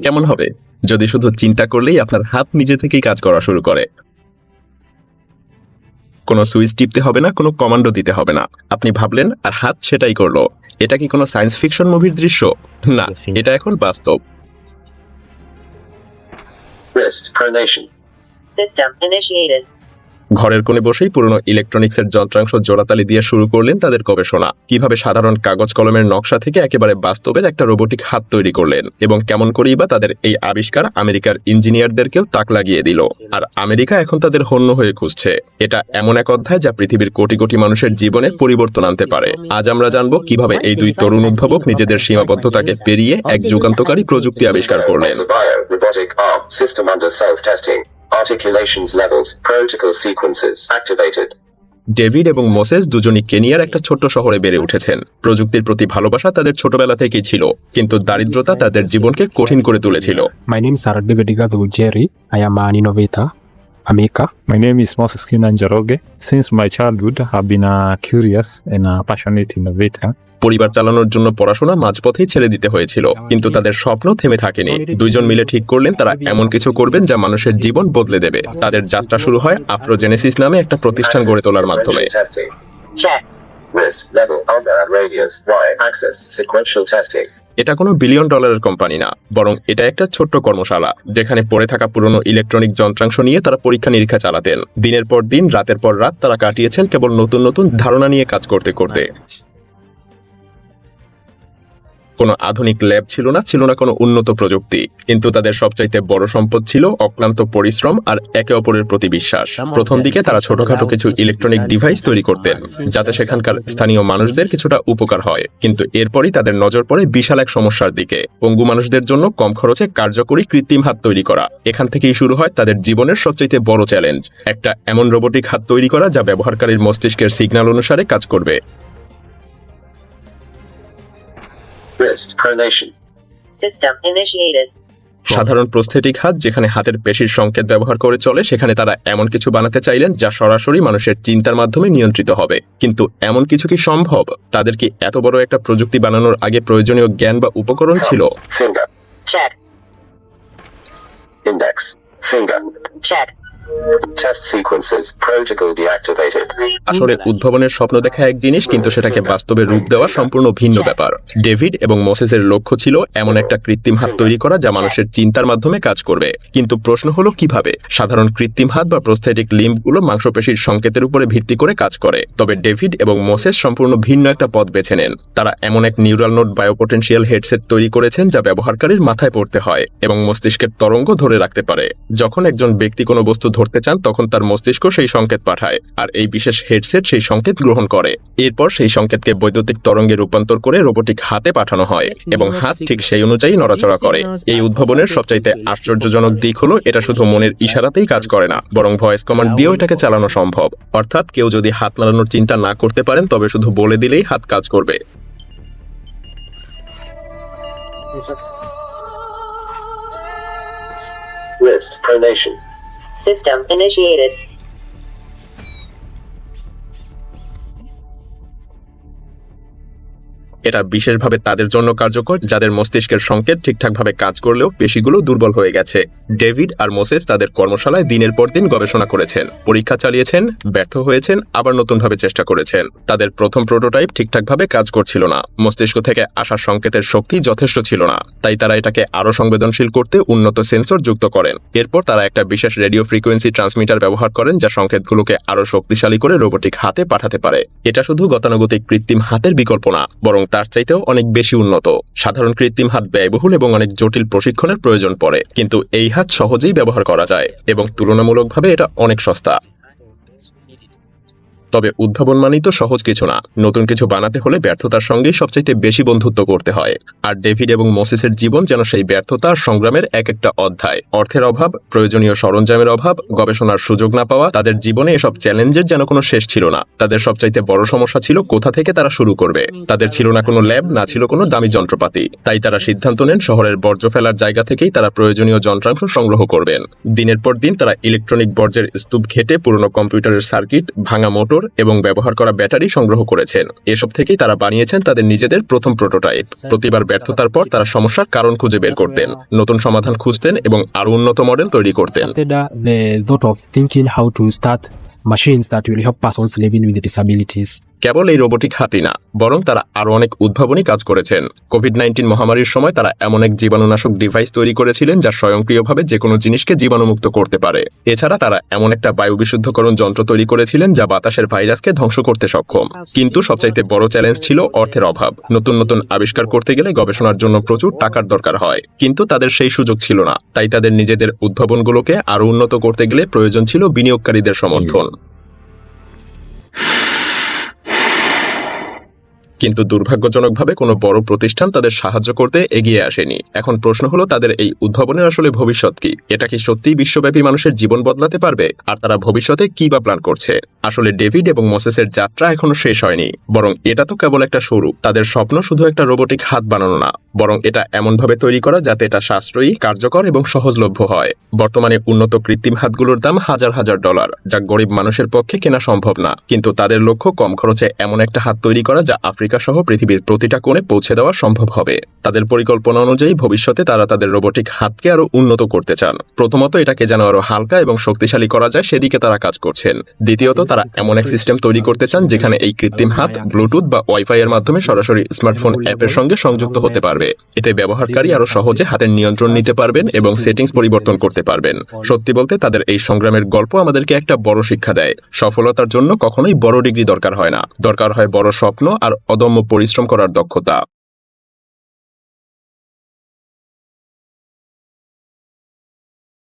কেমন হবে যদি শুধু চিন্তা করলেই আপনার হাত নিজে থেকেই কাজ করা শুরু করে? কোনো সুইচ টিপতে হবে না, কোনো কমান্ডো দিতে হবে না। আপনি ভাবলেন আর হাত সেটাই করলো। এটা কি কোনো সায়েন্স ফিকশন মুভির দৃশ্য? না, এটা এখন বাস্তব। System initiated. ঘরের কোণে বসেই পুরনো ইলেকট্রনিক্সের যন্ত্রাংশ জোড়াতালি দিয়ে শুরু করলেন তাদের গবেষণা। কিভাবে সাধারণ কাগজ কলমের নকশা থেকে একেবারে বাস্তবের একটা রোবোটিক হাত তৈরি করলেন, এবং কেমন করেই বা তাদের এই আবিষ্কার আমেরিকার ইঞ্জিনিয়ারদেরকেও তাক লাগিয়ে দিল। আর আমেরিকা এখন তাদের হন্য হয়ে খুঁজছে। এটা এমন এক অধ্যায় যা পৃথিবীর কোটি কোটি মানুষের জীবনে পরিবর্তন আনতে পারে। আজ আমরা জানবো কিভাবে এই দুই তরুণ উদ্ভাবক নিজেদের সীমাবদ্ধতাকে পেরিয়ে এক যুগান্তকারী প্রযুক্তি আবিষ্কার করলেন। Articulations levels, protocol sequences activated. David এবং মোসেস দুজনই কেনিয়ার একটা ছোট্ট শহরে বেড়ে উঠেছেন। প্রযুক্তির প্রতি ভালোবাসা তাদের ছোটবেলা থেকেই ছিল, কিন্তু দারিদ্রতা তাদের জীবনকে কঠিন করে তুলেছিল। My name is David Igadu Jerry. I am an innovator, a maker. My name is Moses Kinan Njoroge. Since my childhood, I've been a curious and a passionate innovator. পরিবার চালানোর জন্য পড়াশোনা মাঝপথেই ছেড়ে দিতে হয়েছিল, কিন্তু তাদের স্বপ্ন থেমে থাকেনি। দুইজন মিলে ঠিক করলেন তারা এমন কিছু করবেন যা মানুষের জীবন বদলে দেবে। তাদের যাত্রা শুরু হয় আফ্রোজেনেসিস নামে একটা প্রতিষ্ঠান গড়ে তোলার মাধ্যমে। Check. Wrist level under and radius y axis sequential testing. এটা কোনো বিলিয়ন ডলারের কোম্পানি না, বরং এটা একটা ছোট্ট কর্মশালা যেখানে পড়ে থাকা পুরনো ইলেকট্রনিক যন্ত্রাংশ নিয়ে তারা পরীক্ষা নিরীক্ষা চালাতেন। দিনের পর দিন, রাতের পর রাত তারা কাটিয়েছেন কেবল নতুন নতুন ধারণা নিয়ে কাজ করতে করতে। কোনো আধুনিক ল্যাব ছিল না, ছিল না কোনো উন্নত প্রযুক্তি, কিন্তু তাদের সবচাইতে বড় সম্পদ ছিল অক্লান্ত পরিশ্রম আর একে অপরের প্রতি বিশ্বাস। প্রথম দিকে তারা ছোটখাটো কিছু ইলেকট্রনিক ডিভাইস তৈরি করতেন যাতে সেখানকার স্থানীয় মানুষদের কিছুটা উপকার হয়, কিন্তু এরপরই তাদের নজর পড়ে বিশাল এক সমস্যার দিকে: পঙ্গু মানুষদের জন্য কম খরচে কার্যকরী কৃত্রিম হাত তৈরি করা। এখান থেকেই শুরু হয় তাদের জীবনের সবচাইতে বড় চ্যালেঞ্জ, একটা এমন রোবোটিক হাত তৈরি করা যা ব্যবহারকারীর মস্তিষ্কের সিগন্যাল অনুসারে কাজ করবে। Wrist pronation. System initiated. সাধারণ প্রস্থেটিক হাত যেখানে হাতের পেশির সংকেত ব্যবহার করে চলে, সেখানে তারা এমন কিছু বানাতে চাইলেন যা সরাসরি মানুষের চিন্তার মাধ্যমে নিয়ন্ত্রিত হবে। কিন্তু এমন কিছু কি সম্ভব? তাদের কি এত বড় একটা প্রযুক্তি বানানোর আগে প্রয়োজনীয় জ্ঞান বা উপকরণ ছিল? Finger. Check. Index. Finger. Check. Test sequences. Protocol deactivated. আসলে উদ্ভাবনের স্বপ্ন দেখা এক জিনিস, কিন্তু সেটাকে বাস্তবে রূপ দেওয়া সম্পূর্ণ ভিন্ন ব্যাপার। ডেভিড এবং মোসেসের লক্ষ্য ছিল এমন একটা কৃত্রিম হাত তৈরি করা যা মানুষের চিন্তার মাধ্যমে কাজ করবে। কিন্তু প্রশ্ন হলো কিভাবে? সাধারণ কৃত্রিম হাত বা প্রস্থেটিক লিম্বগুলো মাংসপেশির সংকেতের উপরে ভিত্তি করে কাজ করে, তবে ডেভিড এবং মোসেস সম্পূর্ণ ভিন্ন একটা পথ বেছে নেন। তারা এমন এক নিউরাল নোড বায়োপটেনশিয়াল হেডসেট তৈরি করেছেন যা ব্যবহারকারীর মাথায় পড়তে হয় এবং মস্তিষ্কের তরঙ্গ ধরে রাখতে পারে। যখন একজন ব্যক্তি কোনো বস্তু ধরতে চান, তখন তার মস্তিষ্ক সেই সংকেত পাঠায়, আর এই বিশেষ হেডসেট সেই সংকেত গ্রহণ করে। এরপর সেই সংকেতকে বৈদ্যুতিক তরঙ্গে রূপান্তর করে রোবোটিক হাতে পাঠানো হয়, এবং হাত ঠিক সেই অনুযায়ী নড়াচড়া করে। এই উদ্ভাবনের সবচাইতে আশ্চর্যজনক দিক হলো এটা শুধু মনের ইশারাতেই কাজ করে না, বরং ভয়েস কমান্ড দিয়েও এটাকে চালানো সম্ভব। অর্থাৎ কেউ যদি হাত নাড়ানোর চিন্তা না করতে পারেন, তবে শুধু বলে দিলেই হাত কাজ করবে। Wrist pronation. System initiated. এটা বিশেষভাবে তাদের জন্য কার্যকর যাদের মস্তিষ্কের সংকেত ঠিকঠাকভাবে কাজ করলেও পেশিগুলো দুর্বল হয়ে গেছে। ডেভিড আর মোসেস তাদের কর্মশালায় দিনের পর দিন গবেষণা করেছেন, পরীক্ষা চালিয়েছেন, ব্যর্থ হয়েছেন, আবার নতুনভাবে চেষ্টা করেছেন। তাদের প্রথম প্রোটোটাইপ ঠিকঠাকভাবে কাজ করছিল না, মস্তিষ্ক থেকে আসা সংকেতের শক্তি যথেষ্ট ছিল না, তাই তারা এটাকে আরো সংবেদনশীল করতে উন্নত সেন্সর যুক্ত করেন। এরপর তারা একটা বিশেষ রেডিও ফ্রিকোয়েন্সি ট্রান্সমিটার ব্যবহার করেন যা সংকেতগুলোকে আরো শক্তিশালী করে রোবোটিক হাতে পাঠাতে পারে। এটা শুধু গতানুগতিক কৃত্রিম হাতের বিকল্প না, বরং তার চাইতেও অনেক বেশি উন্নত। সাধারণ কৃত্রিম হাত ব্যয়বহুল এবং অনেক জটিল প্রশিক্ষণের প্রয়োজন পড়ে, কিন্তু এই হাত সহজেই ব্যবহার করা যায় এবং তুলনামূলকভাবে এটা অনেক সস্তা। তবে উদ্ভাবন মানেই তো সহজ কিছু না। নতুন কিছু বানাতে হলে ব্যর্থতার সঙ্গেই সবচাইতে বেশি বন্ধুত্ব করতে হয়, আর ডেভিড এবং মোসেসের জীবন যেন সেই ব্যর্থতা সংগ্রামের এক একটা অধ্যায়। অর্থের অভাব, প্রয়োজনীয় সরঞ্জামের অভাব, গবেষণার সুযোগ না পাওয়া, তাদের জীবনে এসব চ্যালেঞ্জের যেন কোনো শেষ ছিল না। তাদের সবচাইতে বড় সমস্যা ছিল কোথা থেকে তারা শুরু করবে। তাদের ছিল না কোনো ল্যাব, না ছিল কোনো দামি যন্ত্রপাতি, তাই তারা সিদ্ধান্ত নেন শহরের বর্জ্য ফেলার জায়গা থেকেই তারা প্রয়োজনীয় যন্ত্রাংশ সংগ্রহ করবেন। দিনের পর দিন তারা ইলেকট্রনিক বর্জ্যের স্তূপ ঘেটে পুরনো কম্পিউটারের সার্কিট, ভাঙা মোটর সেন্সর এবং ব্যবহার করা ব্যাটারি সংগ্রহ করেছেন। এসব থেকেই তারা বানিয়েছেন তাদের নিজেদের প্রথম প্রোটোটাইপ। প্রতিবার ব্যর্থতার পর তারা সমস্যার কারণ খুঁজে বের করতেন, নতুন সমাধান খুঁজতেন এবং আরো উন্নত মডেল তৈরি করতেন। Started the thought of thinking how to start machines that will help persons living with disabilities. কেবল এই রোবোটিক হাতি না, বরং তারা আরো অনেক উদ্ভাবনী কাজ করেছেন। কোভিড-19 মহামারীর সময় তারা এমন এক জীবাণুনাশক ডিভাইস তৈরি করেছিলেন যা স্বয়ংক্রিয়ভাবে যে কোনো জিনিসকে জীবাণুমুক্ত করতে পারে। এছাড়া তারা এমন একটা বায়ু বিশুদ্ধকরণ যন্ত্র তৈরি করেছিলেন যা বাতাসের ভাইরাসকে ধ্বংস করতে সক্ষম। কিন্তু সবচাইতে বড় চ্যালেঞ্জ ছিল অর্থের অভাব। নতুন নতুন আবিষ্কার করতে গেলে গবেষণার জন্য প্রচুর টাকার দরকার হয়, কিন্তু তাদের সেই সুযোগ ছিল না। তাই তাদের নিজেদের উদ্ভাবনগুলোকে আরো উন্নত করতে গেলে প্রয়োজন ছিল বিনিয়োগকারীদের সমর্থন। কিন্তু দুর্ভাগ্যজনকভাবে কোনো বড় প্রতিষ্ঠান তাদের সাহায্য করতে এগিয়ে আসেনি। এখন প্রশ্ন হলো, তাদের এই উদ্ভাবনের আসলে ভবিষ্যৎ কি? এটা কি সত্যিই বিশ্বব্যাপী মানুষের জীবন বদলাতে পারবে? আর তারা ভবিষ্যতে কি বা প্ল্যান করছে? আসলে ডেভিড এবং মোসেসের যাত্রা এখনো শেষ হয়নি, বরং এটা তো কেবল একটা শুরু। তাদের স্বপ্ন শুধু একটা রোবোটিক হাত বানানো না, বরং এটা এমনভাবে তৈরি করা যাতে এটা সাশ্রয়ী, কার্যকর এবং সহজলভ্য হয়। বর্তমানে উন্নত কৃত্রিম হাতগুলোর দাম হাজার হাজার ডলার, যা গরিব মানুষের পক্ষে কেনা সম্ভব না। কিন্তু তাদের লক্ষ্য কম খরচে এমন একটা হাত তৈরি করা যা আফ্রিকা সহ পৃথিবীর প্রতিটা কোণে পৌঁছে দেওয়া সম্ভব হবে। তাদের পরিকল্পনা অনুযায়ী ভবিষ্যতে তারা তাদের রোবোটিক হাতকে আরো উন্নত করতে চান। প্রথমত, এটাকে যেন আরো হালকা এবং শক্তিশালী করা যায় সেদিকে তারা কাজ করছেন। দ্বিতীয়ত, তারা এমন এক সিস্টেম তৈরি করতে চান যেখানে এই কৃত্রিম হাত ব্লুটুথ বা ওয়াইফাই এর মাধ্যমে সরাসরি স্মার্টফোন অ্যাপের সঙ্গে সংযুক্ত হতে পারবে। এতে ব্যবহারকারী আরো সহজে হাতের নিয়ন্ত্রণ নিতে পারবেন এবং সেটিংস পরিবর্তন করতে পারবেন। সত্যি বলতে, তাদের এই সংগ্রামের গল্প আমাদেরকে একটা বড় শিক্ষা দেয়। সফলতার জন্য কখনোই বড় ডিগ্রি দরকার হয় না, দরকার হয় বড় স্বপ্ন আর অদম্য পরিশ্রম করার দক্ষতা।